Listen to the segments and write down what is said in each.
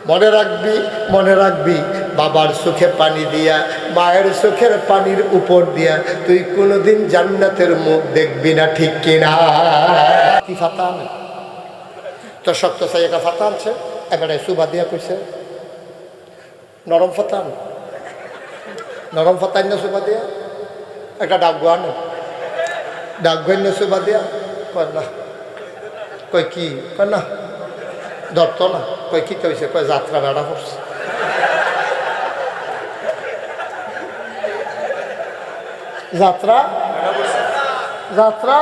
মনে রাখবি, মনে রাখবি, বাবার চোখে পানি দিয়া, মায়ের চোখের পানির উপর দিয়া তুই কোনোদিন জান্নাতের মুখ দেখবি না, ঠিক কিনা? কি ফাতা আনে তো শক্ত চাই একটা ফাতা আনছে, এবারে সুবা দিয়া কইছে নরম ফাতা আনে, নরম ফাতা আনে সুবা দিয়া, একটা ডাকগো আনে, ডাকগো আনে সুবা দিয়া, কয় না, কয় কি, কয় না ধরতো না, কয় কি কইছে, কয় যাত্রা বেড়া পড়ছে। যাত্রা যাত্রা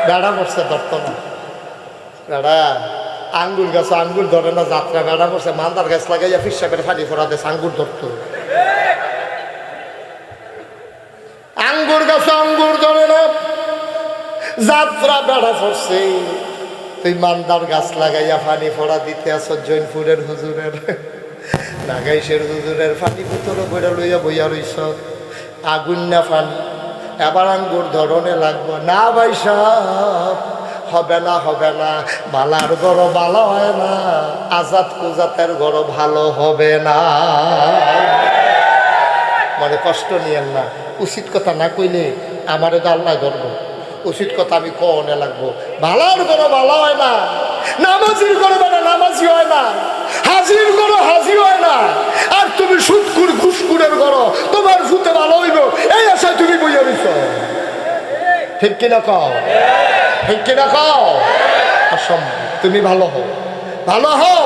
বেড়া পড়ছে, ধরতো না। বেড়া আঙ্গুর গাছ আঙ্গুর ধরে না, যাত্রা বেড়া পড়ছে। মালদার গাছ লাগাইয়া ফিসা করে ফানি ফোড়া দেশ আঙ্গুর ধরতো। আঙ্গুর গাছ আঙ্গুর ধরে না, যাত্রা বেড়া পড়ছে। তুই মান্দার গাছ লাগাইয়া ফানি ফোড়া দিতে আস জৈনপুরের হুজুরের, নাগাইশের হুজুরের ফানি পুতরও বইরা লইয়া বইয়া রইস, আগুন না ফানি, এবার আঙ্গুর ধরনে লাগবো না। ভাই সাহেব হবে না, হবে না, বালার গড় ভালো হয় না, আজাদ কুজাতের গড় ভালো হবে না। মানে কষ্ট নিয়েন না, উচিত কথা না কইলে আমারে তো আল্লাহ ধরবো, উচিত কথা আমি কনে লাগবো। ভালার গড় ভালো হয় না, নামাজির গড় মানে নামাজি হয় না, হাজির গড় হাজি হয় না। আর তুমি সুদকুর ঘুষকুরের গড়, তোমার ভূতে ভালো হইব এই আশায় তুমি বইয়া দিছ, ঠিক কিনা কও, ঠিক কিনা কও? অসম্ভব। তুমি ভালো হও, ভালো হও,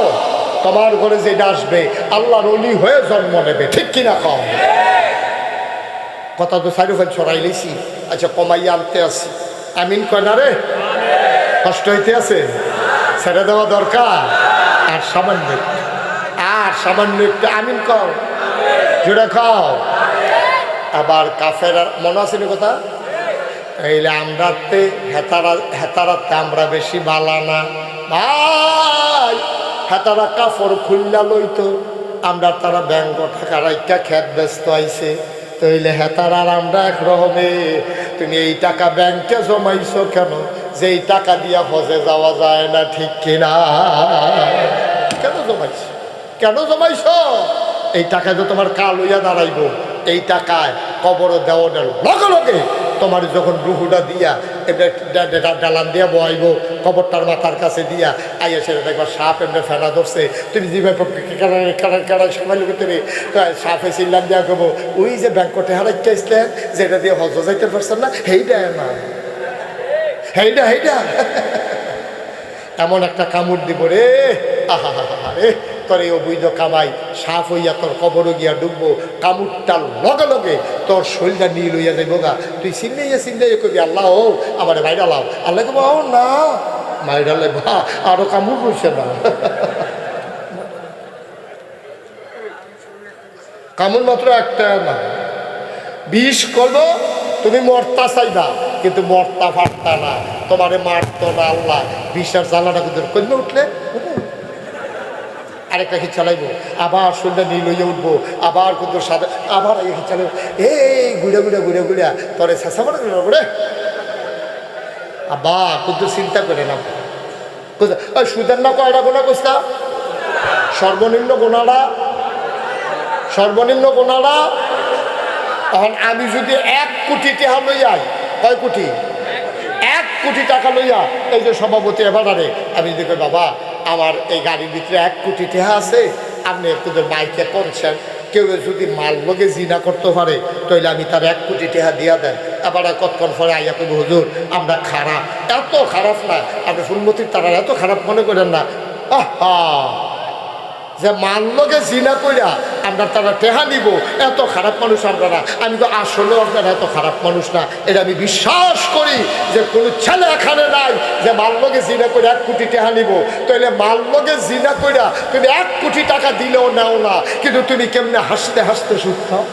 তোমার ঘরে যেটা আসবে আল্লাহর ওলি হয়ে জন্ম নেবে, ঠিক কিনা কও? কথা তো সাইরুফেল ছড়াই লেছি, আচ্ছা কমাইয়া আনতে আসি, আমিন কয় না রে? কষ্ট হইতে আছে, ছেড়ে দেওয়া দরকার। আর সামান্য একটু, আর সামান্য একটু আমিন কও, জুড়ে খাও। আবার কাফের মনে আছে না কথা, এইলে আমরাতে হেতারাতে আমরা বেশি বালা না ভাই। হেতারা কাপড় খুললা লইতো, আমরা তারা ব্যাংক টাকা রাইকা খেত ব্যস্ত আইছে, তইলে হেতারার আমরা একরকমে। তুমি এই টাকা ব্যাংকে জমাইছো কেন? যেই টাকা দিয়া হজে যাওয়া যায় না, ঠিক কিনা? কেন জমাইছো, কেন জমাইছো? এই টাকায় তো তোমার কাল হইয়া দাঁড়াইব, এই টাকায় কবর দেওয়ার লগে লগে তোমার যখন রুহুটা দিয়া ডালান দিয়া বয়াইব, কবরটার মাথার কাছে দিয়া আইয়া সেটা দেখবা সাপ এমনি ফেনা ধরছে, তুমি যেভাবে কাড়াই সামাইল করতে সাপে চিল্লাম দিয়া কবো, ওই যে ব্যাংকটে হারাইতে আসলেন যেটা দিয়ে হজ যাইতে পারছেন না, হেইডা না, হেইডা হেইডা এমন একটা কামড় দিব রে, আহা হা হা রে, তোর এই অবৈধ কামাই সাফ হইয়া তোর কবরও গিয়া ডুববো, কামড়টার লগে লগে তোর শরীরটা নীল হইয়া যাইব গা। তুই চিন্তাইয়া করবি আল্লাহ ও আমার মাইরা লাও, আল্লাহ কব ও না মাইরা লাই বা আরো কামড় রয়েছে না। কামড় মাত্র একটা না, বিষ করবো, তুমি মরতা চাইবা কিন্তু মরতা ফাটতা না, তোমারে মারতো না আল্লাহ। বিষের জ্বালাটা কিন্তু কমে উঠলে আরেকটা হি চালাইবো, আবার শরীরটা নীল হইয়া উঠবো, আবার কিন্তু সাদা, আবার এই চালাইবো, এই ঘুরে ঘুরে ঘুরে ঘুরে তোরে শেষা মানে ঘুরে আবার কিন্তু চিন্তা করে না। ওই সুদের না কয়টা গোনা কইসা, সর্বনিম্ন গোনাটা, সর্বনিম্ন গোনাটা। এখন আমি যদি 1 কোটি টাকা লইয়া, কয় কোটি, 1 কোটি টাকা লইয়া এই যে সভাপতি এবারে আমি যদি কই বাবা আমার এই গাড়ির ভিতরে 1 কোটি টাকা আছে, আপনি একটু মাইকে করছেন, কেউ যদি মাল লগে জিনা করতে পারে তাহলে আমি তার 1 কোটি টাকা দিয়া দেন। এবার কতক্ষণ পরে আইয়া কইব হুজুর আমরা খারাপ, এত খারাপ না, আপনি ফুলমতির তারা এত খারাপ মনে করেন না। আহা, যে মাল লগে জিনা কইরা আমরা তারা টেহা নিব, এত খারাপ মানুষ আমরা না। আমি তো আসলেও আপনারা এত খারাপ মানুষ না, এটা আমি বিশ্বাস করি যে কোনো ছেলে এখানে নাই যে মাল লগে জিনা করে 1 কোটি টাকা নিব। তাহলে মাল লগে জিনা কইরা তুমি 1 কোটি টাকা দিলেও নাও না, কিন্তু তুমি কেমনে হাসতে হাসতে সুদ খাও,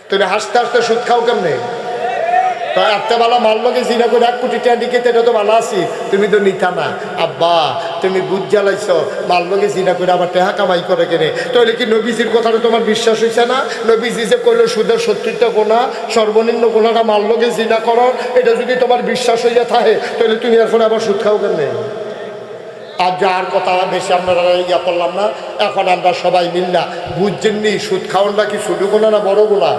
তুমি হাসতে হাসতে সুদ খাও কেমনে? তো একটা বেলা মাল লগে জিনা করে 1 কোটি টাকা দিকে এটা তো ভালো আছি, তুমি তো নিতা না। আব্বা তুমি বুঝ জ্বালাইছ, মাল লগে জিনা করে আবার টেহা কামাই করে কেনে, তাহলে কি নবীজির কথাটা তোমার বিশ্বাস হয়েছে না? নবীজি যে কইল সুদের 70টা গোনা, সর্বনিম্ন গোনাটা মাল লগে জিনা করো, এটা যদি তোমার বিশ্বাস হইয়া থাকে তাহলে তুমি এখন আবার সুদ খাও কেন? আর যার কথা বেশি আমরা ইয়া করলাম না। এখন আমরা সবাই মিল্লা বুঝছেননি সুদ খাওয়ানটা কি ছোটো গোনা না বড় গোনা?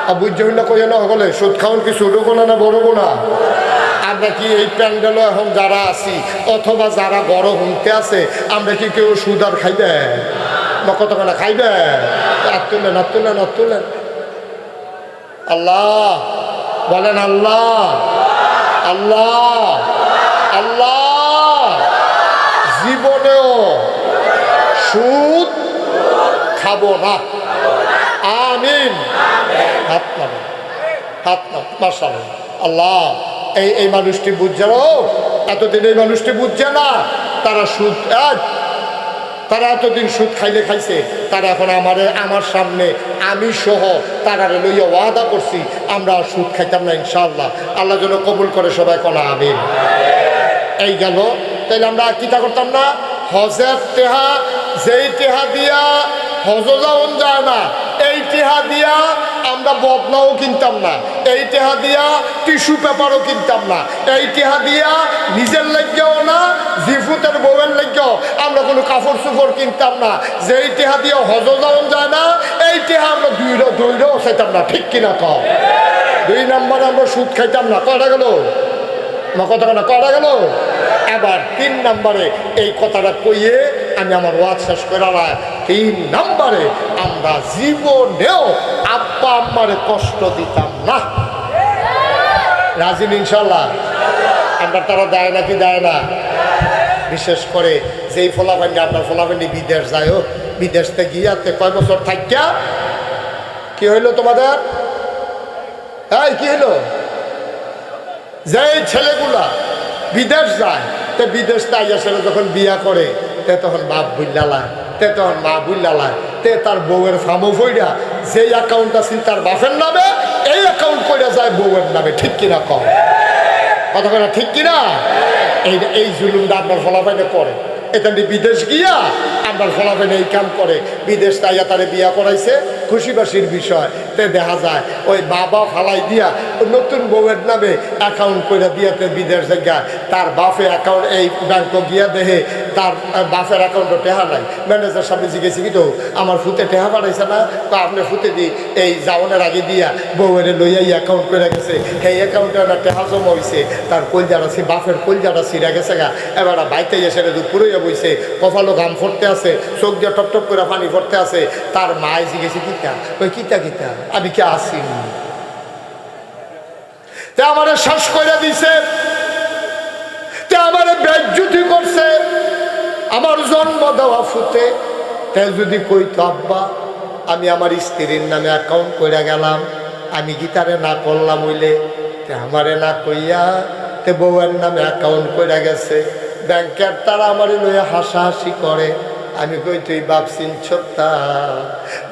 আর বুঝছেন না কই না হলে সুদ খাওয়ান কি ছোটো গোনা না বড় গোনা? আমরা কি এই প্যান্ডেলও এখন যারা আছি অথবা যারা বড় হুমতে আছে আমরা কি কেউ সুদ আর খাইবে না? কতক্ষণে খাইবে? আর তুলেন আর তুলেন আর তুলেন। আল্লাহ বলেন, আল্লাহ আল্লাহ আল্লাহ জীবনেও সুদ খাবো না, আমিন। হাত নাম, হাত নাম, মাশাআল্লাহ। আল্লাহ এই মানুষটি বুঝছে না, এতদিন এই মানুষটি বুঝছে না তারা সুদ, তারা এতদিন সুদ খাইলে খাইছে, তারা এখন আমার সামনে আমি সহ তারা লইয়া ওয়াদা করছি আমরা সুদ খাইতাম না ইনশাআল্লাহ। আল্লাহ যেন কবুল করে, সবাই কলা আমিন। এই গেল, তাইলে আমরা কিতা করতাম না? হজের টেহা, যেই টেহা দিয়া হজ যাওন যায় না, এই টেহা দিয়া আমরা বদনাও কিনতাম না, এই টেহা দিয়া টিস্যু পেপারও কিনতাম না, এই টেহা দিয়া নিজের লাগেও না জিফুতের বউয়ের লাগেও আমরা কোনো কাপড় চুপড় কিনতাম না। যেই টেহা দিয়া হজ যাওন যায় না, এই টেহা আমরা দৈরেও খাইতাম না, ঠিক কিনা কম? 2 নম্বরে আমরা সুদ খাইতাম না। কয়টা গেল? কতটা কয়টা গেল? এবার 3 নম্বরে এই কথাটা কইয়ে আমি আমার ওয়াজ শেষ করে। 3 নম্বরে আমরা জীবনেও আব্বা আম্মারে কষ্ট দিতাম না। রাজি ইনশাল্লাহ? আমরা তারা দেয় নাকি দেয় না? বিশেষ করে যেই ফলাফান্ডি আপনার ফলাফান্ডি বিদেশ যায়, বিদেশ থেকে গিয়াতে কয় বছর থাকিয়া কি হইলো তোমাদের? এই কি হইলো? যেই ছেলেগুলা বিদেশ যায়, তে বিদেশ তাই আসলে যখন বিয়া করে তে তখন বাপ বুল্লালায়, তে তখন মা বুল্লালায়, তে তার বউয়ের ফার্মও ফইরা যেই অ্যাকাউন্ট আছে তার বাপের নামে, এই অ্যাকাউন্ট করে যায় বউয়ের নামে, ঠিক কিনা কম? কথা কথা ঠিক কিনা? এই জুলুমটা আপনার ফলাফাইনে করে। এটা বিদেশ গিয়া আপনার ফলাফাইনে এই কাম করে। বিদেশ তাইয়া তারে বিয়া করাইছে, খুশিবাসির বিষয়। তে দেখা যায় ওই বাবা ফালাই দিয়া নতুন বউয়ের নামে অ্যাকাউন্ট করে দিয়াতে বিদেশ যায়, তার বাপে অ্যাকাউন্ট এই ব্যাংকে গিয়া দেহে তার বাপের অ্যাকাউন্টে টেহা নাই। ম্যানেজার সামনে জিজ্ঞেসি কি তো আমার ফুতে টেহা পাঠাইছে না? তো আপনি ফুতে দিই এই যাওয়ানোর আগে দিয়া বউয়ের লইয়া অ্যাকাউন্ট করে গেছে, সেই অ্যাকাউন্টে না টেহা জমা হয়েছে, তার কলজাটা বাপের কলজাটা ছিঁড়া গেছে গা। এবার বাইতে এসে পুরোইয়া বইছে, কপালো ঘাম ফোটতে আছে, চোখ দিয়ে টপ টপ করে পানি ফোটতে আছে। তার মায় জিজ্ঞেসি কিতা? ওই কিতা কিতা আমি কি আসিনি? তে আমারে শ্বাস করে দিছে, তে আমারে বেজ্জুতি করছে, আমার জন্ম দেওয়া ফুতে। তে যদি কইতো আব্বা আমি আমার স্ত্রীর নামে অ্যাকাউন্ট করে গেলাম, আমি গীতারে না করলাম হইলে, তে আমারে না কইয়া তে বউয়ের নামে অ্যাকাউন্ট করে গেছে। ব্যাংকের তারা আমারে লইয়া হাসাহাসি করে। আমি কই তুই বাপ চিনছতা?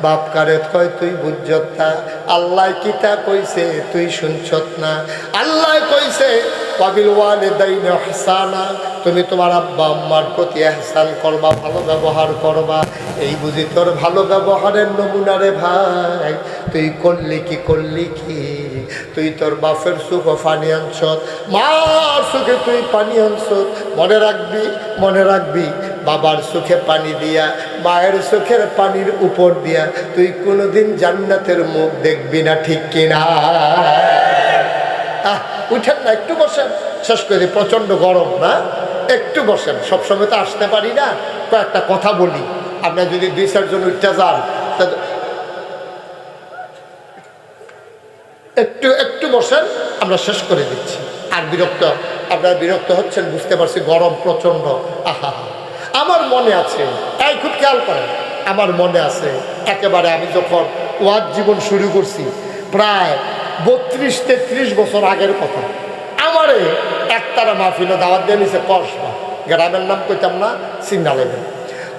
বাপ কারে কয় তুই বুঝতা? আল্লাহ কিতা কইছে তুই শুনছত না? আল্লাহ কইছে ওয়াবিল ওয়ালিদাইনি ইহসানা, তুমি তোমার আব্বা আম্মার প্রতি ইহসান করবা, ভালো ব্যবহার করবা। এই বুঝি তোর ভালো ব্যবহারের নমুনা রে ভাই। তুই করলি কি করলি কি? তুই তোর বাপের সুখ পানি আনছত, মার সুখে তুই পানি আনছত। মনে রাখবি, মনে রাখবি, বাবার চোখে পানি দিয়া, মায়ের চোখের পানির উপর দিয়া তুই কোনোদিন জান্নাতের মুখ দেখবি না, ঠিক কিনা? উঠেন না, একটু বসেন, শেষ করে প্রচন্ড গরম না, একটু বসেন। সবসময় তো আসতে পারি না, কয়েকটা কথা বলি। আপনার যদি 2-4 জন উঠতে যান, একটু বসেন, আমরা শেষ করে দিচ্ছি। আর বিরক্ত, আপনারা বিরক্ত হচ্ছেন বুঝতে পারছি, গরম প্রচন্ড। আহা, আমার মনে আছে, এই খুব খেয়াল করেন, আমার মনে আছে একেবারে আমি যখন ওয়াজ জীবন শুরু করছি, প্রায় 32-33 বছর আগের কথা। আমারে একতারা মাহফিলও দাওয়াত দিয়ে নিছে কসবা, গ্রামের নাম কইতাম না, সিগনালে।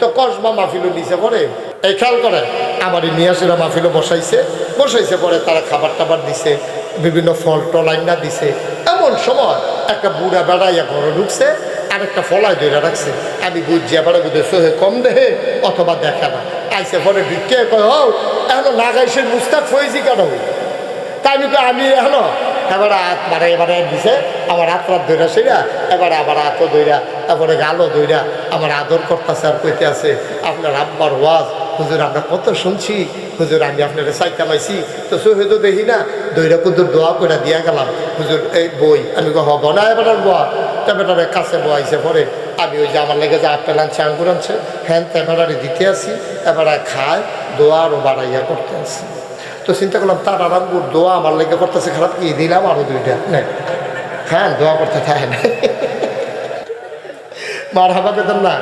তো কসবা মাহফিলও নিচে পরে এই খেয়াল করে আমারই নিয়াসিরা মাহফিলও বসাইছে পরে তারা খাবার টাবার দিছে, বিভিন্ন ফল টল আইনা দিছে। এমন সময় একটা বুড়া বেড়াইয়া ঘরে ঢুকছে, আর একটা ফলায় ধরে রাখছে। আমি বুঝছি এবারে বুঝে সোহে কম দেহে অথবা দেখে না। আইসে পরে ঢুকে কয় হো এখন নাগাইশের মুস্তাক ফয়েছি কেন? তাই আমি এখনো এবার হাত মারে, এবারে দিছে আমার হাত রাত ধরে সেরা, এবার আবার হাতও ধরা তারপরে গালো দইরা আমার আদর করতেছে আর কইতে আছে আপনার আব্বার ওয়াজ হুজুর আমরা কত শুনছি হুজুর আমি আপনারা চাইতে পাইছি তো সহিদও দেখি না দইরা কুদুর দোয়া করে দিয়া গেলাম হুজুর এই বই আমি হব না এবার বোয়া তা বেটারে কাছে বয়াইছে পরে আমি ওই যে আমার লেগে যে আপেল আনছে আঙ্গুর আনছে হ্যান এবারে দিতে আসি এবারে খায় দোয়া আরও বাড়াইয়া করতে আসি তো চিন্তা করলাম তার আর আঙ্গুর দোয়া আমার লেগে করতেছে খারাপ কি দিলাম আরও দুইটা হ্যাঁ দোয়া করতে থাকে না মার হাবা বেতন না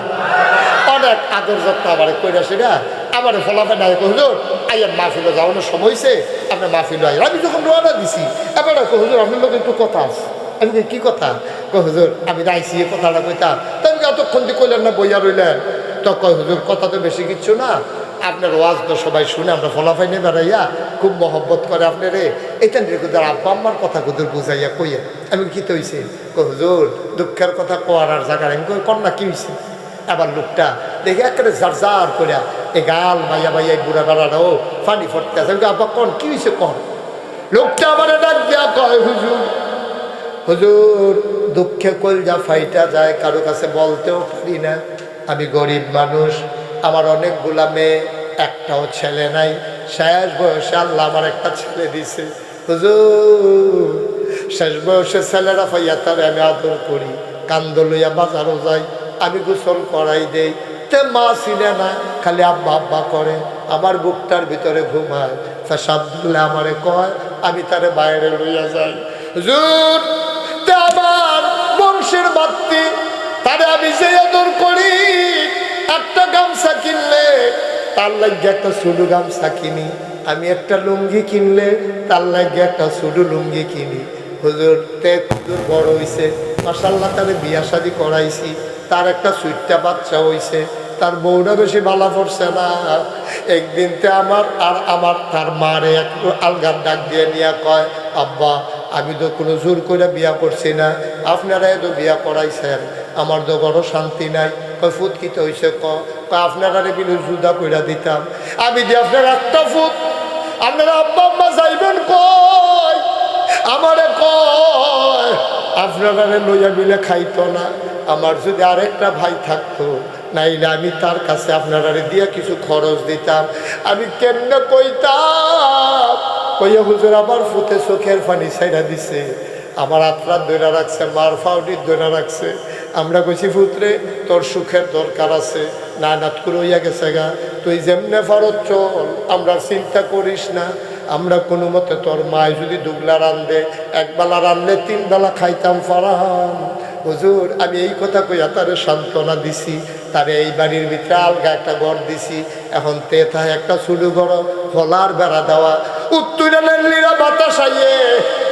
অনেক আদর যত্ন আমার কইরা সেটা আমার ফলাফে নাই হুজুর আইয়ার মাহফিলে যাওয়ানোর সময় হয়েছে আপনার মাহফিল আই আমি যখন রোয়ানা দিছি এবার হুজুর আপনার লোক একটু কথা আছে আমি কি কথা হুজুর আমি রাইছি কথাটা কইতাম তা আমি এতক্ষণ দিয়ে কইলেন না বইয়া রইলেন তো কয় হুজুর কথা তো বেশি কিচ্ছু না আপনার ওয়াজ তো সবাই শুনে আমরা ফলাফাই নিয়ে বেড়াইয়া খুব মহব্বত করে আপনারে এটা নিয়ে কুদার আব্বা আম্মার কথা কুদুর বুঝাইয়া কইয়া আমি কি তো হয়েছে হুজুর দুঃখের কথা কোয়ার আর জায়গার আমি কই কন্যা কি হয়েছে আবার লোকটা দেখে একেবারে ঝাড় করিয়া এই গাল মাইয়া মাইয়া বুড়া বেড়াটাও ফানি ফটতে আছে আব্বা কন কি হয়েছে কন লোকটা আমার ডাক দেওয়া কয় হুজুর হুজুর দুঃখে কলজা ফাইটা যায় কারো কাছে বলতেও পারি না আমি গরিব মানুষ আমার অনেকগুলা মেয়ে একটাও ছেলে নাই শেষ বয়সে আল্লাহ আমার একটা ছেলে দিছে হুজুর শেষ বয়সে ছেলেরা পাইয়া তারে আমি আদর করি কান্দ লইয়া বাজারও যাই আমি গোসল করাই দেই তে মা চিনে না খালি আব্বা আব্বা করে আমার বুকটার ভিতরে ঘুমায় পেশাব দিলে আমারে কয় আমি তারে বাইরে লইয়া যাই হুজুর তে আমার বংশের বাত্তি তারে আমি যে আদর করি একটা গামছা কিনলে তার লাগে একটা সুডু গামছা কিনি আমি একটা লুঙ্গি কিনলে তার লাগে একটা সুডু লুঙ্গি কিনি হুজুর তে হুজুর বড় হইছে মাশাআল্লাহ তারে বিয়া শাদি করাইছি তার একটা সুইটটা বাচ্চা হইছে তার বউটা বেশি ভালো পড়ছে না একদিন তে আমার তার মারে একটু আলগার ডাক দিয়ে নিয়ে কয় আব্বা আমি তো কোনো জোর করে বিয়া করছি না আপনারা তো বিয়া করাইছেন আমার তো বড় শান্তি নাই কয় ফুট কিতে হয়েছে আপনারা বিলু জুদা কইরা দিতাম আমি যে আপনার একটা ফুট আপনারা আব্বা আম্মা যাইবেন কয় আমারে কয় আপনারা লইয়া মিলে খাইতো না আমার যদি আরেকটা ভাই থাকতো নাইলে আমি তার কাছে আপনারা দিয়া কিছু খরচ দিতাম আমি কেমনে কইতাম কইয়া হুজুর আমার ফুটে চোখের পানি ছাইড়া দিছে আমার আত্মার দৈরা রাখছে মার ফাউডির দৈরা রাখছে আমরা কইছি ফুতরে তোর সুখের দরকার আছে না নাত করে হইয়া গেছে গা তুই যেমনে ফরত চল আমরা চিন্তা করিস না আমরা কোনো মতে তোর মায় যদি দুগলা রান্ধে একবেলা রান্ধলে 3 বেলা খাইতাম ফারাম হুজুর আমি এই কথা কইয়া তারে সান্ত্বনা দিছি তারে এই বাড়ির ভিতরে আলগা একটা ঘর দিছি এখন তেথায় একটা ছুডু ঘর ফলার বেড়া দেওয়া উত্তরের লীরা বাতাস আইয়ে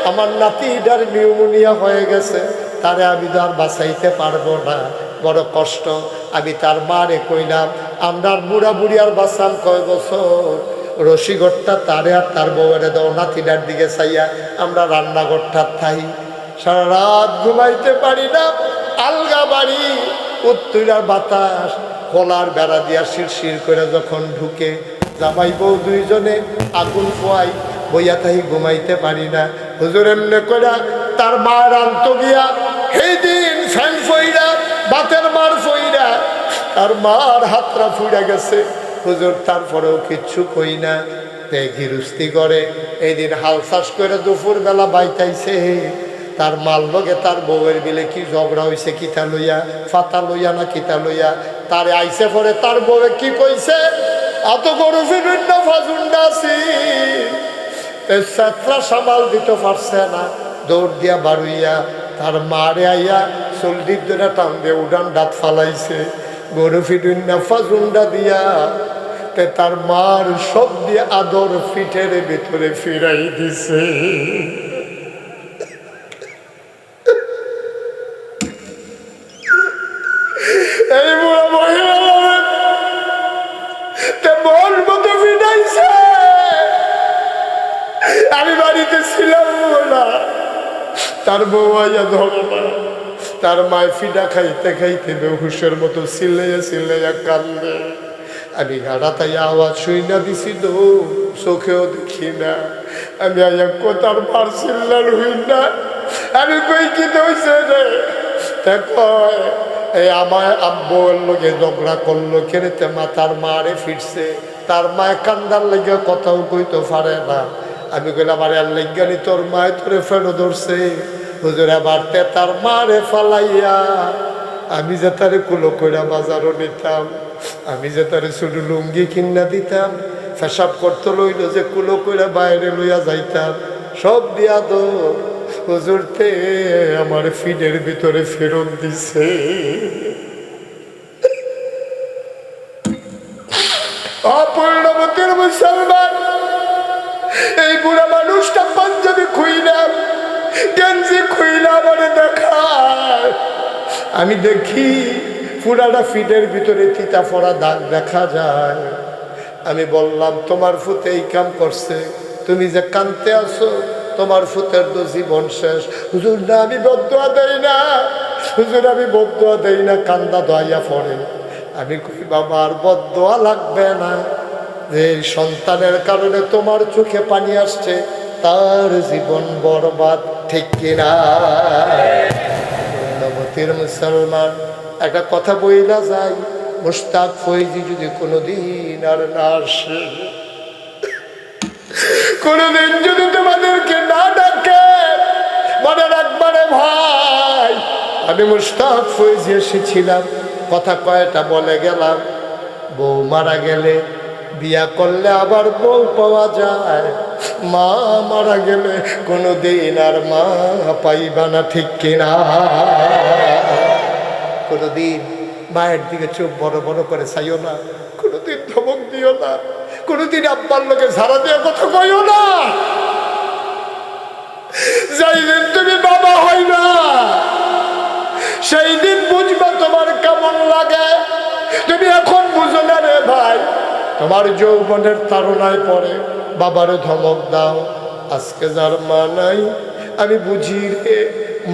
আমার নাতিটার নিউমোনিয়া হয়ে গেছে তারে আমি তো আর বাঁচাইতে পারবো না বড় কষ্ট আমি তার মারে কইলাম আমরা বুড়া বুড়ি আর বাঁচাম কয় বছর রশিগড়টা তারে আর তার বউরে দাও নাতিটার দিকে চাইয়া আমরা রান্নাঘরটা থাই সারা রাত ঘুমাইতে পারি না আলগা বাড়ি উত্তরার বাতাস খোলার বেড়া দিয়া শিরশির করে যখন ঢুকে জামাই বউ দুইজনে আগুন পোয়াই বইয়া থাই ঘুমাইতে পারি না হুজুর এমনি করে তার মার আন্ত গিয়া সেই দিন ফ্যান ফইরা বাতের মার ফইরা তার মার হাতরা ফুইরা গেছে হুজুর তারপরেও কিচ্ছু কই না তে গিরুস্তি করে এই দিন হাল চাষ করে দুপুর বেলা বাইতাইছে তার মাল লগে তার বউয়ের বিলে কি ঝগড়া হয়েছে কিতা লইয়া ফাতা লইয়া না কিতা লইয়া তারে আইসে পরে তার বউয়ে কি কইছে এত গরু ফিরুন্না ফাজুন্ডা আছি সাতরা সামাল দিতে পারছে না দৌড় দিয়া বাড়ুইয়া তার মারে আইয়া চল্লির ধরে টান দিয়ে উড়ান দাঁত ফালাইছে গরু ফিরুন্না ফাজুন্ডা দিয়া তে তার মার সব দিয়ে আদর ফিটের ভিতরে ফিরাই দিছে এই বুড়া মহিলা মন মতো ফিরাইছে আমি বাড়িতে ছিলাম না তার বউ আইয়া ধরে না তার মায় ফিডা খাইতে খাইতে বেহুশের মতো সিলাইয়া সিলাইয়া কান্দে আমি গাড়া তাই আওয়াজ শুই না দিছি তো চোখেও দেখি না আমি আইয়া কোথার মার চিল্লার হই না আমি কই কি হইছে রে তা কয় এই আমার আব্বুর লোকে ঝগড়া করলো, খেলেতে মাতার মারে ফিরছে, তার মায়ে কান্দার লেগে কথাও কইতে পারে না। আমি কইলাম আরে আর লেগানি তোর মায়ে তোরে ফেরো ধরছে। হুজুর আবার তার মারে ফালাইয়া আমি যে তারে কুলো কইরা বাজারও নিতাম, আমি যে তারে শুধু লুঙ্গি কিনা দিতাম, পেশাব করতে লইল যে কুলো কইরা বাইরে লইয়া যাইতাম, সব দিয়া দো হুজুর তে আমার ফিডের ভিতরে ফেরত দিছে। অপূর্ণবতীর মুসলমান, এই বুড়া মানুষটা পাঞ্জাবি খুইলাম, গেঞ্জি খুইলাম, আমারে দেখায়। আমি দেখি পুরাটা ফিডের ভিতরে তিতা ফোড়া দাগ দেখা যায়। আমি বললাম তোমার ফুতে এই কাম করছে, তুমি যে কানতে আসো, তোমার ফুতের তো জীবন শেষ। হুজুর না আমি বদদোয়া দেই না, হুজুর আমি বদদোয়া দেই না, কান্দা দোয়াইয়া পড়ে। আমি কই বাবা আর বদদোয়া লাগবে না, যে সন্তানের কারণে তোমার চোখে পানি আসছে, তার জীবন বরবাদ, ঠিক কিনা? নবতীর মুসলমান, একটা কথা বইলা যায়, মুশতাক ফৈজি যদি কোনোদিন আর না আসে, কোনদিন যদি তোমাদেরকে না ডাকে, মনে রাখবারে ভাই আমি মুশতাক ফৈজি এসেছিলাম, কথা কয়টা বলে গেলাম। বউ মারা গেলে বিয়া করলে আবার বউ পাওয়া যায়, মা মারা গেলে কোনোদিন আর মা পাইবা না, ঠিক কিনা? কোনোদিন মায়ের দিকে চোখ বড় বড় করে চাইও না, কোনোদিন ধমক দিও না, কোনোদিন আব্বার লোকে ঝাড়া দিয়ে কথা কইও না। যেই দিন তুমি বাবা হইবা সেই দিন বুঝবা তোমার কেমন লাগে। তুমি এখন বুঝো না রে ভাই, তোমার যৌবনের তাড়নায় পড়ে বাবারে ধমক দাও। আজকে যার মা নাই আমি বুঝি রে,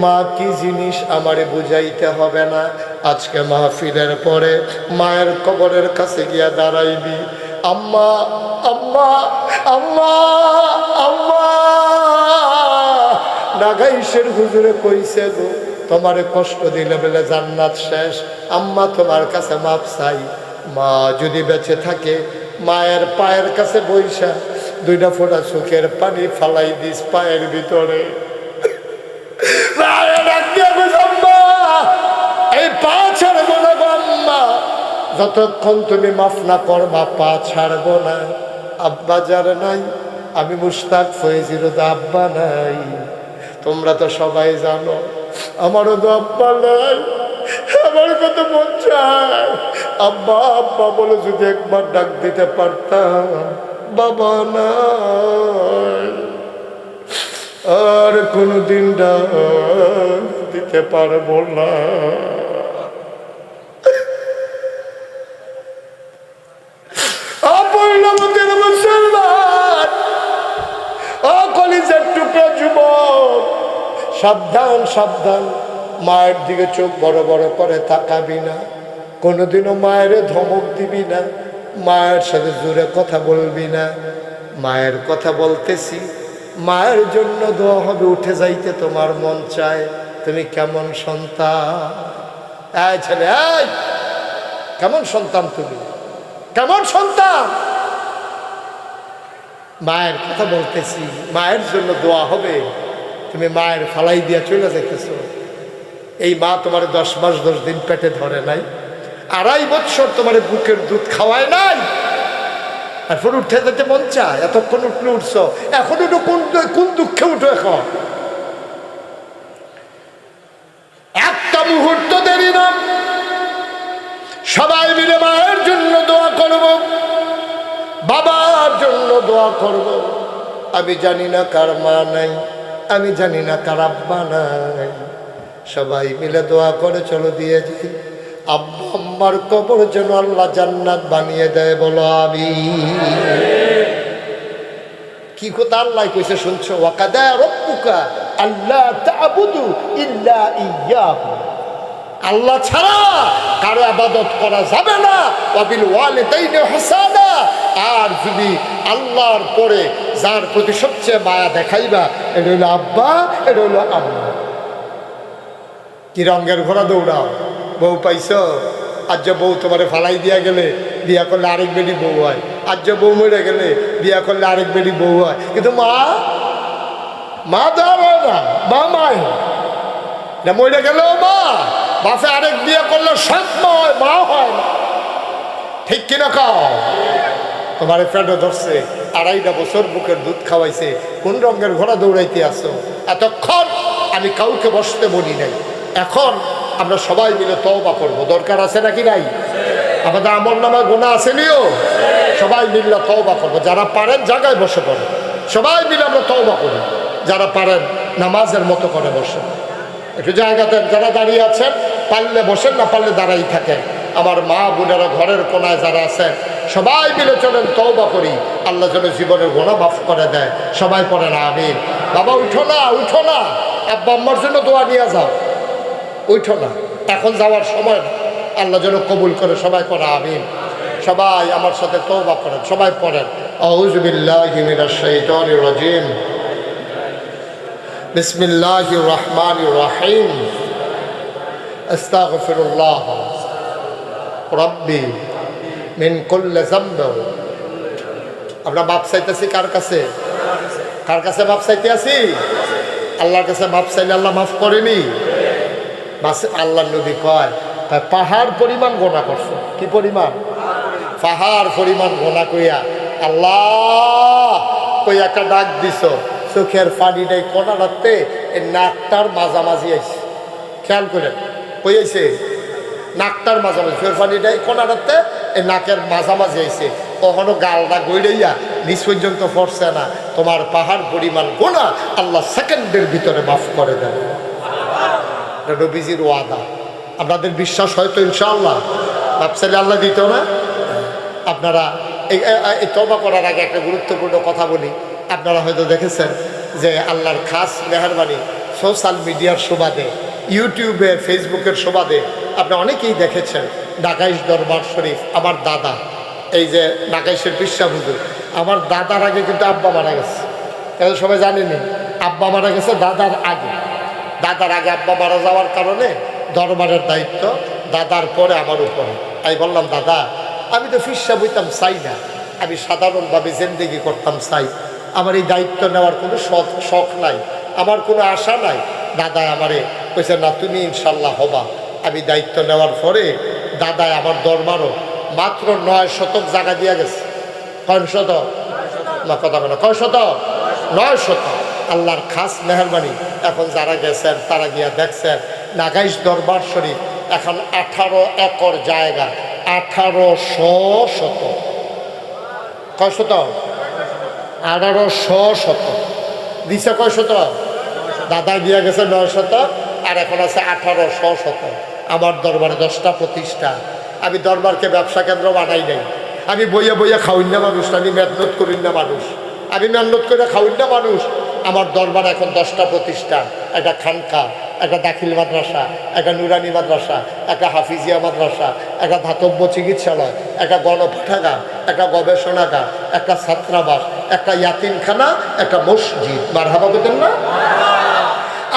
মা কি জিনিস আমারে বুঝাইতে হবে না। আজকে মাহফিলের পরে মায়ের কবরের কাছে গিয়া দাঁড়াইবি, আম্মা আম্মা আম্মা আম্মা, নাগাইশের হুজুরে কইছে গো তোমারে কষ্ট দিলে বলে জান্নাত শেষ, আম্মা তোমার কাছে মাপ চাই। মা যদি বেঁচে থাকে মায়ের পায়ের কাছে বইসা দুইটা ফোঁটা চোখের পানি ফালাই দিস পায়ের ভিতরে। এই পা ছাড়বো না আম্মা, যতক্ষণ তুমি মাফ না করবা পা ছাড়বো না। আব্বা যার নাই, আমি মুশতাক ফৈজির তো আব্বা নাই। তোমরা তো সবাই জানো আমারও তো আব্বা নাই। আমার কত মন চায় আব্বা আব্বা বলে যদি একবার ডাক দিতে পারতাম, বাবা নাই, আর কোনোদিন ডাক দিতে পারবো না। সাবধান সাবধান, মায়ের দিকে চোখ বড় বড় করে তাকাবি না, কোনোদিনও মায়ের ধমক দিবি না, মায়ের সাথে জোরে কথা বলবি না। মায়ের কথা বলতেছি, মায়ের জন্য দোয়া হবে, উঠে যাইতে তোমার মন চায়। তুমি কেমন সন্তান, এই ছেলে, এই কেমন সন্তান, তুমি কেমন সন্তান? মায়ের কথা বলতেছি, মায়ের জন্য দোয়া হবে, তুমি মায়ের ফালাই দিয়া চলে যাইতেছ। এই মা তোমার 10 মাস 10 দিন পেটে ধরে নাই, 2.5 বছর তোমার বুকের দুধ খাওয়ায় নাই, তারপর উঠে যেতে মন চায়। এতক্ষণ উঠলে উঠছ, এখন উঠো কোন দুঃখে উঠো? এখন একটা মুহূর্ত দেরি না, সবাই মিলে মায়ের জন্য দোয়া করব, বাবার জন্য দোয়া করব। আমি জানি না কার মা নাই, আমি জানি না কার আব্বা নাই, সবাই মিলে দোয়া করে চলো দিয়ে যাই। আব্বা আম্মার কবর যেন আল্লাহ জান্নাত বানিয়ে দেয়, বলো আমিন। কি কথা আল্লাহ কইছে শুনছো? ওয়াকাদা রাব্বুকা আল্লা তা'বুদু ইল্লা ইয়্যাহু, আল্লাহ ছাড়া কারো ইবাদত করা যাবে না। ওয়াবিল ওয়ালিদাইনি ইহসানা, আর যদি আল্লাহর পরে যার প্রতি সবচেয়ে মায়া দেখাইবা, এটা হলো আব্বা, এটা হলো আম্মা। কি রঙের ঘোড়া দৌড়াও, বউ পাইছো? আজ যে বউ তোমারে ফালাই দিয়া গেলে বিয়া করলে আরেক বেডি বউ হয়, আজ যে বউ মরে গেলে বিয়া করলে আরেক বেডি বউ হয়, কিন্তু মা দেওয়া হয় না, মায় না, মরে গেলেও মা, বাসে আরেক বিয়ে করলে সব মা হয় না, ঠিক কিনা খাও? তোমার পেটে ধরছে, 2.5 বছর বুকের দুধ খাওয়াইছে, কোন রঙের ঘোড়া দৌড়াইতে আসো? এতক্ষণ আমি কাউকে বসতে বলি নাই। এখন আমরা সবাই মিলে তওবা করব, দরকার আছে নাকি নাই? আমাদের আমলনামায় গুনাহ আছে নিও, সবাই মিলে তওবা করব। যারা পারেন জায়গায় বসে পড়েন, সবাই মিলে আমরা তওবা করি। যারা পারেন নামাজের মতো করে বসেন, একটু জায়গা দেন। যারা দাঁড়িয়ে আছেন পারলে বসেন, না পারলে দাঁড়াই থাকেন। আমার মা বোনেরা ঘরের কোনায় যারা আছেন সবাই মিলে চলেন তওবা করি, আল্লাহ যেন জীবনের গুনাহ মাফ করে দেয়। সবাই পড়েন আমিন। বাবা উঠো না, উঠো না, আব্বা আম্মার জন্য দোয়া নিয়ে যাও, উঠো না, এখন যাওয়ার সময় না, আল্লাহ যেন কবুল করে। সবাই পড়ে আমিন। সবাই আমার সাথে তওবা করেন, সবাই পড়েন আউযু বিল্লাহি মিনাশ শাইতানির রাজিম, বিসমিল্লাহির রহমানির রহিম, আস্তাগফিরুল্লাহ রাব্বি মিন কুল্লি যামব। আমরা মাপ চাইতেছি কার কাছে? কার কাছে মাপ চাইতে আছি? আল্লাহর কাছে মাপ চাইলে আল্লাহ মাফ করেনি? আল্লাহ নবী কয় পাহাড় পরিমাণ গোনা করছো। কি পরিমাণ? পাহাড় পরিমাণ গোনা কইয়া আল্লাহ কই একটা ডাক দিছ, চোখের পানি নেই কোনা রাখতে এই নাকটার মাঝামাঝি আইছে। খেয়াল করেন, কই আইছে? নাকটার মাঝামাঝি, চোখের পানি নেই কোনা রাখতে এই নাকের মাঝামাঝি আইছে। কখনো গালটা গইড়াইয়া নিজ পর্যন্ত পড়ছে না। তোমার পাহাড় পরিমাণ গোনা আল্লাহ সেকেন্ডের ভিতরে মাফ করে দেন। নবীজির ওয়াদা, আপনাদের বিশ্বাস হয়তো ইনশাআল্লাহ? মাপ চাইলে আল্লাহ দিত না? আপনারা এই তওবা করার আগে একটা গুরুত্বপূর্ণ কথা বলি। আপনারা হয়তো দেখেছেন যে আল্লাহর খাস মেহেরবানি সোশ্যাল মিডিয়ার সুবাদে, ইউটিউবে ফেসবুকের সুবাদে আপনারা অনেকেই দেখেছেন নাকাইশ দরবার শরীফ। আমার দাদা, এই যে নাকাইশের পিসা হুজুর, আমার দাদার আগে কিন্তু আব্বা মারা গেছে। কেন সবাই জানেনি? আব্বা মারা গেছে দাদার আগে। দাদার আগে আব্বা মারা যাওয়ার কারণে দরবারের দায়িত্ব দাদার পরে আমার উপরে। আমি বললাম দাদা, আমি তো ফিসা বইতাম চাই না, আমি সাধারণভাবে জিন্দেগি করতাম চাই, আমার এই দায়িত্ব নেওয়ার কোনো শখ নাই, আমার কোনো আশা নাই। দাদায় আমারে কইছে না তুমি ইনশাল্লাহ হবা। আমি দায়িত্ব নেওয়ার পরে দাদায় আমার দরবারও মাত্র 9 শতক জায়গা দিয়া গেছে। কয় শতক? না কথা বলো, কয় শতক? 9 শতক। আল্লাহর খাস মেহরবানি। এখন যারা গেছেন তারা গিয়া দেখছেন নাকাইশ দরবার শরীফ এখন 18 একর জায়গা, 1800 শতক। কয় শতক? 1800 শতক দিছে। কয় শতক? দাদা দিয়া গেছে 9 শতক, আর এখন আছে 1800 শতক। আমার দরবারে 10টা প্রতিষ্ঠান। আমি দরবারকে ব্যবসা কেন্দ্র বানাই নাই। আমি বইয়া বইয়া খাওয়াই না মানুষ, আমি মেহনত করি না মানুষ, আমি মেহনত করে খাওয়াই না মানুষ। আমার দরবার এখন 10টা প্রতিষ্ঠান, একটা খানকা, একটা দাখিল মাদ্রাসা, একটা নুরানি মাদ্রাসা, একটা হাফিজিয়া মাদ্রাসা, একটা ধাতব্য চিকিৎসালয়, একটা গণপাঠাগার, একটা গবেষণাগার, একটা ছাত্রাবাস, একটা ইয়াতিমখানা, একটা মসজিদ। মারহাবা বলতেন না?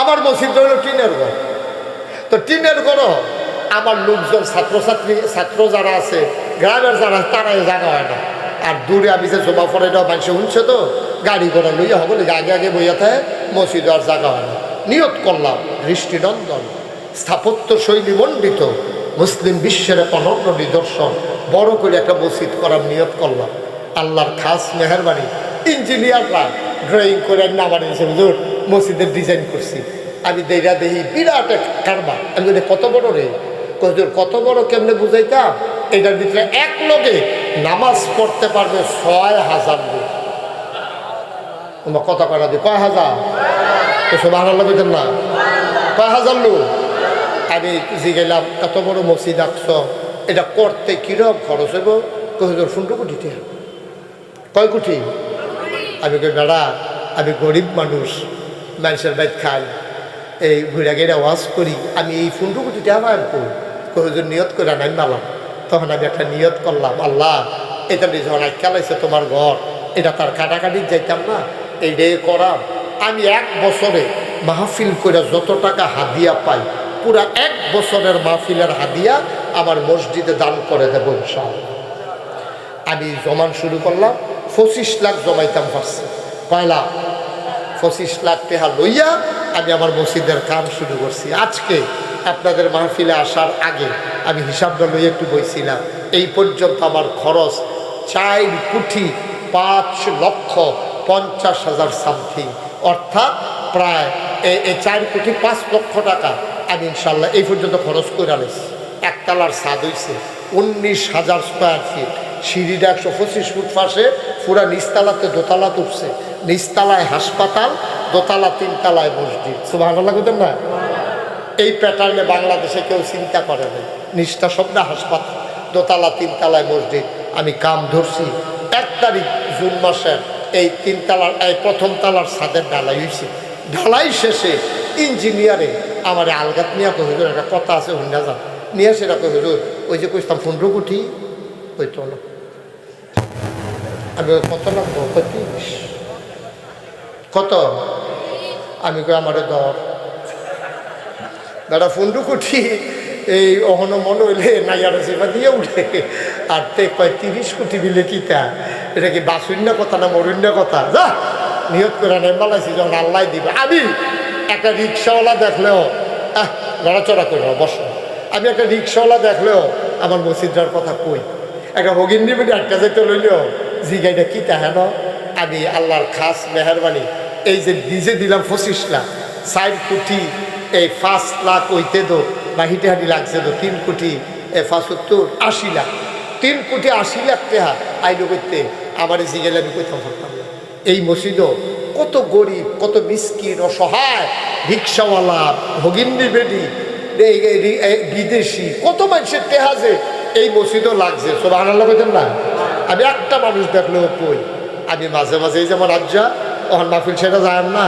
আমার মসজিদ হলো টিনের ঘর। তো টিনের ঘর আমার লোকজন ছাত্র যারা আছে গ্রামের যারা, তারাই জায়গা হয় না। আর দূরে আমি যে জমা পড়াইটা মানুষ শুনছে, তো গাড়ি ঘোড়া লইয়া হবে, আগে আগে বইয়া থাকে, মসজিদ আর জায়গা হয় না। নিয়ত করলাম দৃষ্টিনন্দন স্থাপত্য শৈলী মণ্ডিত মুসলিম বিশ্বের এক অনন্য নিদর্শন বড় করে একটা মসজিদ করার নিয়ত করলাম। আল্লাহর খাস মেহরবানি, ইঞ্জিনিয়াররা ড্রয়িং করে না বানিয়েছে হুজুর, মসজিদের ডিজাইন করছি। আমি দেখা দেখি বিরাট এক কারবার। আমি বলি কত বড় রে? হুজুর কত বড় কেমনে বুঝাইতাম? এটার ভিতরে এক লোকে নামাজ পড়তে পারবে 6000 লোক। তোমার কথা কয়টা দিই? কয় হাজার? এসব আনাল্লা বলতেন না, কয় হাজার লোক? আমি জিগেলাম এত বড় মসজিদ আঁকছ, এটা করতে কিরকম খরচ হইব? হুজুর 15 কোটি টাকা। কয় কোটি? আমি কই বেড়া, আমি গরিব মানুষ, মানুষের বাইক খাই, এই ঘুরা গেড়ে ওয়াজ করি, আমি এই 15 কোটি টাকা পাই করি? হুজুর নিয়ত করে নাই মালাম। তখন আমি একটা নিয়ত করলাম, আল্লাহ এটা যখন খেলাইছে তোমার ঘর, এটা তার কাটাকাটি যাইতাম না, এইটাই করাম। আমি 1 বছরে মাহফিল করে যত টাকা হাদিয়া পাই পুরা 1 বছরের মাহফিলের হাদিয়া আমার মসজিদে দান করে দেবো ইনশাআল্লাহ। আমি জমান শুরু করলাম, 25 লাখ জমাইতাম পারছি। কয়লা 25 লাখ টাকা লইয়া আমি আমার মসজিদের কাম শুরু করছি। আজকে আপনাদের মাহফিলে আসার আগে আমি হিসাবটা লইয়া একটু বইছিলাম, এই পর্যন্ত আমার খরচ 4,50,50,000 সামথিং, অর্থাৎ প্রায় 4,05,00,000 টাকা আমি ইনশাল্লাহ এই পর্যন্ত খরচ করে আনিছি। একতলার ছাদ হইছে 19,000 স্কোয়ার ফিট, সিঁড়িটা 125 ফুট পাশে, পুরা নিচতলাতে দোতলা উঠছে, নিচতলায় হাসপাতাল, দোতলা 3 তলায় মসজিদ। সুবহানাল্লাহ কইতেন না? এই প্যাটার্নে বাংলাদেশে কেউ চিন্তা করে না। নিচটা সব না হাসপাতাল, দোতলা 3 তলায় মসজিদ। আমি কাম ধরছি 1 তারিখ জুন মাসের এই 3 তলার এই প্রথম তলার ছাদের ঢালাই হয়েছে। ঢালাই শেষে ইঞ্জিনিয়ারে আমার আলগাত নিয়ে হুজুর একটা কথা আছে হুন্ডা যান নিয়ে সেটা হুজুর ওই যে কইতাম 15 কোটি ওই তো না, আমি কত লাগবো 35 কত, আমি কই আমারে দর দাদা 15 কোটি এই অহনো মনে হইলে নাইয়ার সেবা দিয়ে উঠে, আর তে কয় 30 কোটি মিলে কিতা, এটা কি বাসুন্য কথা না মরুন্য কথা? যা নিয়ত করে নেই মালাইছি যখন আল্লাহ দিবে। আমি একটা রিক্সাওয়ালা দেখলেও লড়াচড়া করে বস, আমি একটা রিক্সাওয়ালা দেখলেও আমার মসজিদার কথা কই, একটা হগিন্দি বেটি আটকা যেতে লইলেও জিগাইটা কিতা হেন। আমি আল্লাহর খাস মেহরবানি এই যে ডিজে দিলাম 25 লাখ, 4 কোটি এই 5 লাখ ওইতে দো বা হিটেহাটি লাগছে তো 3 কোটি 75-80 লাখ, 3 কোটি 80 লাখ টাকা আইলো করতে আমার জিগাইলে আমি কোথাও করতাম না। এই মসজিদও কত গরিব, কত মিসকিন, অসহায় রিক্সাওয়ালা, ভগিন্দি বেটি, বিদেশি কত মানুষের টেহাজে এই মসজিদও লাগছে। সুবহানাল্লাহ কইতেন না? আমি একটা মানুষ দেখলেও কই, আমি মাঝে মাঝে এই যেমন রাজ্জা ওখান মাহফিল সেটা যায় না,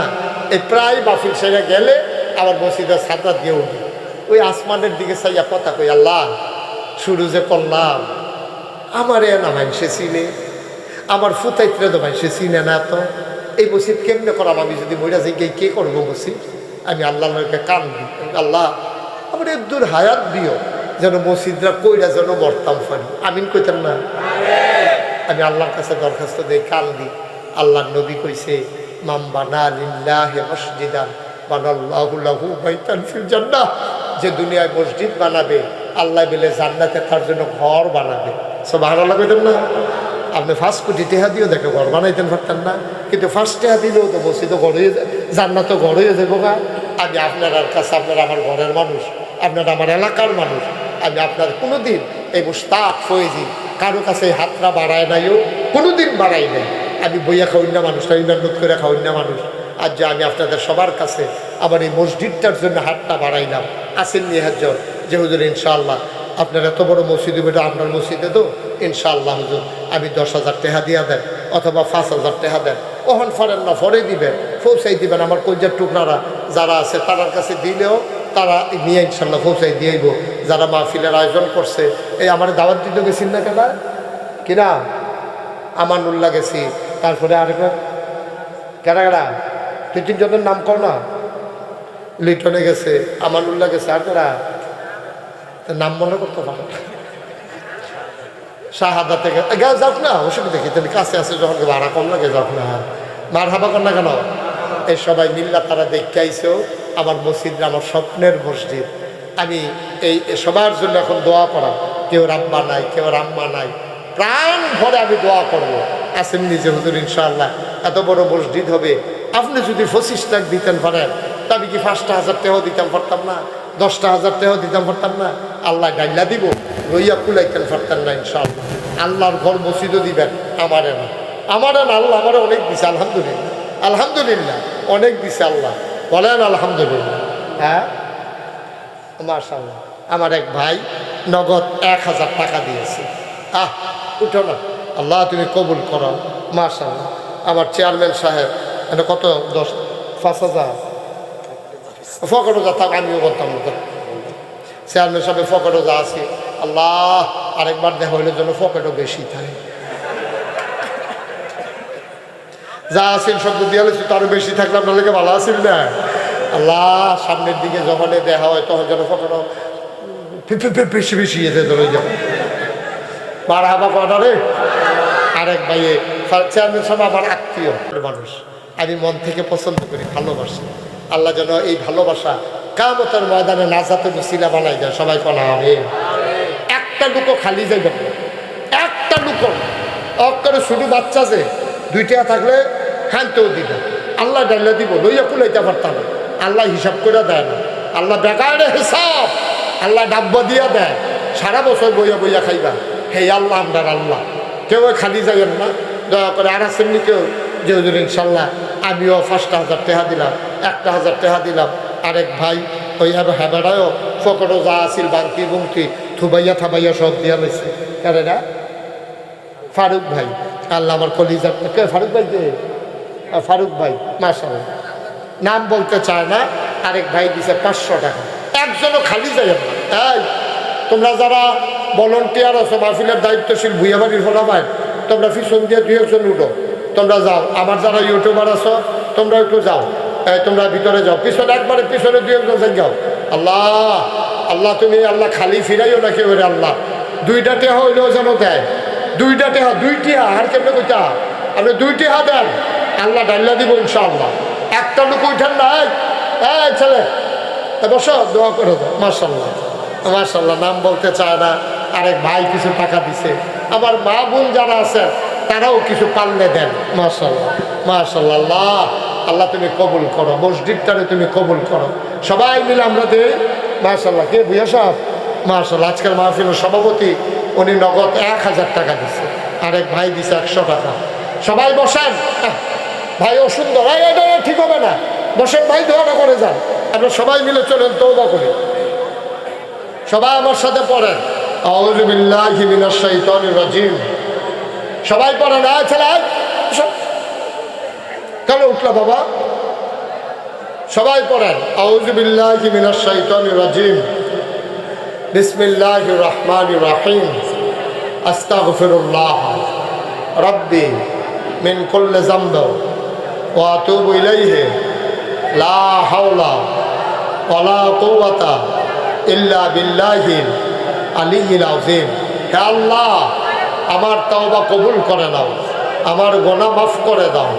এই প্রায় মাহফিল সেটা গেলে আমার মসজিদের ছাদরা দিয়ে উঠি, ওই আসমানের দিকে চাইয়া কথা কই, আল্লাহ শুরু যে করলাম আমার এ না মানুষে চিনে, আমার ফুতাইত্রে তো মানুষে চিনে না, তো এই মসজিদ কেমনে করাম, আমি যদি মহিলা যাই কে করবো মসজিদ? আমি আল্লাহকে কান দিই, আল্লাহ আমার একদূর হায়াত দিও যেন মসজিদরা কইরা যেন মরতাম পারি। আমিন কইতেন না? আমি আল্লাহর কাছে দরখাস্ত দিই, কান দিই। আল্লাহর নবী কইছে মাম বানা লিল্লাহি মসজিদান বানাল্লাহু লাহু বাইতান ফিল জান্নাহ, যে দুনিয়ায় মসজিদ বানাবে আল্লাহ বলে জান্নাতে তার জন্য ঘর বানাবে। সুবহানাল্লাহ কইতেন না? আপনি 5 কোটি টাকা দিয়েও দেখে ঘর বানাইতেন পারতেন না, কিন্তু 5 টাকা দিলেও তো মসজিদও ঘর হয়ে যায়, জান্নাতও ঘর হয়ে যাবো গা। আমি আপনার কাছে, আপনারা আমার ঘরের মানুষ, আপনারা আমার এলাকার মানুষ, আমি আপনার কোনোদিন এই মুস্তাক ফয়েজি কারো কাছে হাতটা বাড়ায় নাইও, কোনোদিন বাড়াই নাই। আমি বইয়া খাওয়াই না মানুষ, ইমানত করে খাওয়াই না মানুষ। আজ যে আমি আপনাদের সবার কাছে আমার এই মসজিদটার জন্য হাতটা বাড়াইলাম, আসেন নিয়ে হাজর যে হুজুর ইনশাআল্লাহ আপনার এত বড় মসজিদ বেটা আপনার মসজিদে তো ইনশাআল্লাহ হুজুর আমি 10,000 টাকা দিয়া দেন অথবা 5,000 টাকা দেন, ওহন ফরেন না ফরে দিবেন, পৌঁছাই দিবেন। আমার কলজার টুকরারা যারা আছে তার কাছে দিলেও তারা নিয়ে ইনশাল্লাহ পৌঁছাই দিয়েইব। যারা মাহফিলের আয়োজন করছে, এই আমার দাওয়াত দিতে গেছেন না কেনা কিনা, আমানুল্লাহ গেছি, তারপরে আরেকবার কেনা কেনা 2-3 জনের নাম কর না, লিটনে গেছে, আমানুল্লাহ গেছে, আর কেনা নাম মনে করতে পারো, শাহাদাতে যাক না, অসুবিধা দেখি তুমি কাছে আছে যখন ভাড়া কম লাগে যাক না, মার হাবা কর না কেন। এই সবাই মিল্লা তারা দেখতে আইসেও আমার মসজিদটা আমার স্বপ্নের মসজিদ। আমি এই সবার জন্য এখন দোয়া করা, কেউ রাব্বা নাই, কেউ রাম্মা নাই, প্রাণ ভরে আমি দোয়া করবো। আসেন নিজে হুজুর ইনশাআল্লাহ এত বড় মসজিদ হবে, আপনি যদি 25 লাখ দিতেন পারেন তা আমি কি 5,000 টাকাও দিতাম পারতাম না, 10,000 টাকাও দিতাম পারতাম না? আল্লাহ গাইলা দিব, রইয়া কুলাইতেন পারতেন না ইনশাআল্লাহ। আল্লাহর ঘর মসজিদও দিবেন, আমারে না, আমারে না, আল্লাহ আমারে অনেক দিছে, আলহামদুলিল্লাহ, আলহামদুলিল্লাহ অনেক দিছে আল্লাহ, বলেন আলহামদুলিল্লাহ। হ্যাঁ মাশাআল্লাহ, আমার এক ভাই নগদ 1,000 টাকা দিয়েছে। উঠো না, আল্লাহ তুমি কবুল করো। মাশাআল্লাহ, আমার চেয়ারম্যান সাহেব এটা কত 5,000 ফকরও যা থাক, আমিও বলতাম না, চেয়ারম্যান সাহেব ফকরও যা আছে, আল্লাহ আরেকবার দেখা হইলে যেন ফকেটও বেশি থাকে, যা আছেন শব্দ দিয়ে তারও বেশি থাকলে আপনার লেগে ভালো আছেন না, আল্লাহ সামনের দিকে যখন দেখা হয় তখন যেন কখনো বেশি বেশি এতে ধরে যাবে মার হাবা কটারে আরেক ভাইয়ে চেয়ারম্যান সাহেব আমার আত্মীয় মানুষ, আমি মন থেকে পছন্দ করি, ভালোবাসি। আল্লাহ যেন এই ভালোবাসা কিয়ামতের ময়দানে নাজাতের উসিলা বানাই দেয়। সবাই বলা হবে একটা লুকো খালি যাইবে, একটা লুকো অক্করে শুধু বাচ্চা যে দুইটা থাকলে খানতেও দিবে, আল্লাহ ডাইলে দিব, লইয়া কুলাইতে পারতাম না। আল্লাহ হিসাব করে দেয় না, আল্লাহ বেকারে হিসাব, আল্লাহ ডাব্বা দিয়া দেয়। সারা বছর বইয়া বইয়া খাইবা, হে আল্লাহ আমরার আল্লাহ। কেউ খালি যাবেন না, দয়া করে। আর আসেননি কেউ যে হুজুর ইনশাল্লাহ আমিও 5,000 টাকা দিলাম, 1,000 টাকা দিলাম। আরেক ভাই ওই হেবেড়ায়ও ফকরও যা আসিল বাংতি বুংতি থুবাইয়া থাবাইয়া সব দিয়া রয়েছে। কারে না ফারুক ভাই, আল্লাহ আমার কলিজার কে ফারুক ভাই যে ফারুক ভাই মাশাআল্লাহ, নাম বলতে চায় না। আরেক ভাই দিছে 500 টাকা। একজনও খালি যাবেন না। এই তোমরা যারা ভলেন্টিয়ার আছো, মাহফিলের দায়িত্বশীল ভুইয়াবাড়ির ফলা ভাই, তোমরা পিছন দিয়ে 2-1 উঠো, তোমরা যাও। আমার যারা ইউটিউবার আছো তোমরা একটু যাও, তোমরা ভিতরে যাও, পিছনে একবারে পিছনে 2-1 যাও। আল্লাহ আল্লাহ তুমি আল্লাহ খালি ফিরাইও না কেউ রে আল্লাহ। 2টা টেহা হইলেও যেন দেয়, 2টা টেহা, 2টি আর কেমনে কইতা আপনি 2টি দেন, আল্লাহ ডাল্লা দিব ইনশাআল্লাহ। একটা লোক উঠেন না, এই ছেলে বসো, দোয়া করে দাও। মাশাআল্লাহ মাশাআল্লাহ, নাম বলতে চায় না। আরেক ভাই কিছু টাকা দিছে। আমার মা বোন যারা আছে তারাও কিছু পারলে দেন। মাশাআল্লাহ মাশাআল্লাহ, আল্লাহ আল্লাহ তুমি কবুল করো, মসজিদটারে তুমি কবুল করো। সবাই মিলে আমরা দেই। মাশাআল্লাহ। কে ভুইয়া সাহেব? মাশাআল্লাহ। আজকের মাহফিলের সভাপতি, উনি নগদ 1,000 টাকা দিচ্ছে। আরেক ভাই দিছে 100 টাকা। সবাই বসেন। ভাইও সুন্দর, এটা ঠিক হবে না, বসেন ভাই, দোয়াটা করে যান। আমরা সবাই মিলে চলেন তওবা করি। সবাই আমার সাথে পড়েন আউযু বিল্লাহি মিনাশ শাইতানির রাজিম। সবাই পড়েন। ছেলে কেন উঠলা বাবা? সবাই পড়েন আউযু বিল্লাহি মিনাশ শাইতানির রাজিম, বিসমিল্লাহির রহমানির রহিম, আস্তাগফিরুল্লাহ রাব্বি মিন কুল্লি যামব ওয়া আতুবু ইলাইহি লা হাওলা ওয়ালা কুওয়াতা ইল্লা বিল্লাহিল আলিয়্যিল আযীম। হে আল্লাহ, আমার তওবা কবুল করে নাও, আমার গুনাহ মাফ করে দাও।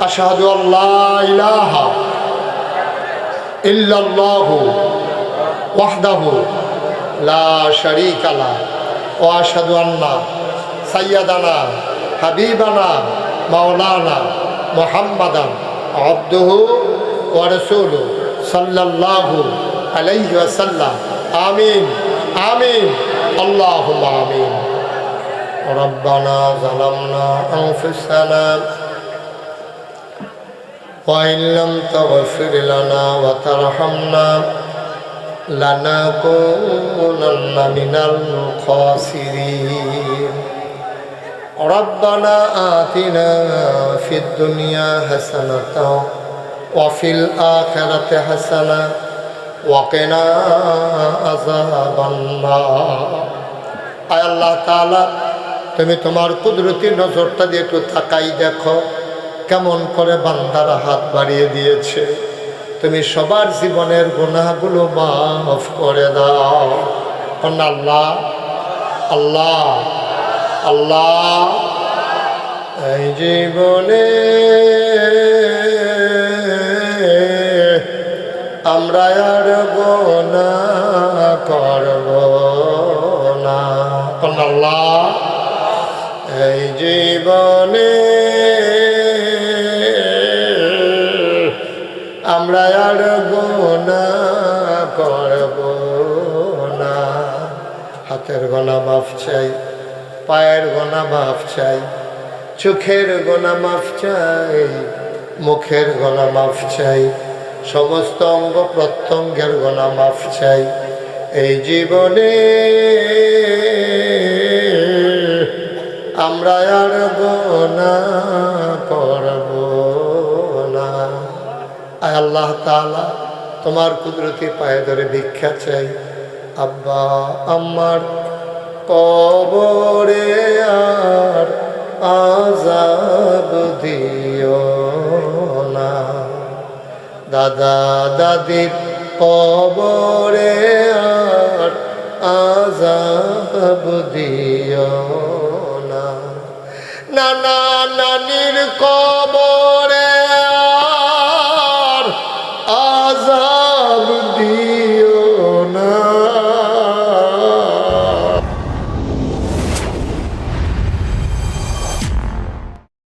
আশহাদু আল্লা ইলাহা ইল্লাল্লাহু ওয়াহদাহু লা শারীকা লাহু ওয়া আশহাদু আন্না সাইয়্যিদানা হাবিবানা মাওলানা মুহাম্মাদান আবদুহু ওয়া রাসূলুহু সাল্লাল্লাহু আলাইহি ওয়াসাল্লাম। আমিন আমিন আল্লাহুম্মা আমিন। রব্বানা যালামনা আনফুসানা ওয়া ইল্লাম তাগফির লানা ওয়া তারহামনা লানাকুনান্না মিনাল খাসিরিন। রব্বানা আতিনা ফিদ দুনিয়া হাসানাতাও ওয়া ফিল আখিরাতি হাসানা ওয়া কিনা আযাবান নার। আয় আল্লাহ তাআলা, তুমি তোমার কুদরতি নজরটা দিয়ে একটু তাকাই দেখো কেমন করে বান্দারা হাত বাড়িয়ে দিয়েছে। তুমি সবার জীবনের গুনাহগুলো মাফ করে দাও। আল্লাহ আল্লাহ আল্লাহ, এই জীবনে আমরা আর গুনাহ করব না। আল্লাহ, এই জীবনে আমরা আর গুনাহ করব না। হাতের গুনাহ মাফ চাই, পায়ের গুনাহ মাফ চাই, চোখের গুনাহ মাফ চাই, মুখের গুনাহ মাফ চাই, সমস্ত অঙ্গ প্রত্যঙ্গের গুনাহ মাফ চাই। এই জীবনে আমরা আর গুনাহ করব না। আয় আল্লাহ তাআলা, তোমার কুদরতি পায়ে ধরে ভিক্ষা চাই। আব্বা আম্মার কবরে আর আযাব দিও না। দাদা দাদির কবরে আর আযাব দিও না, নানা নানির কবর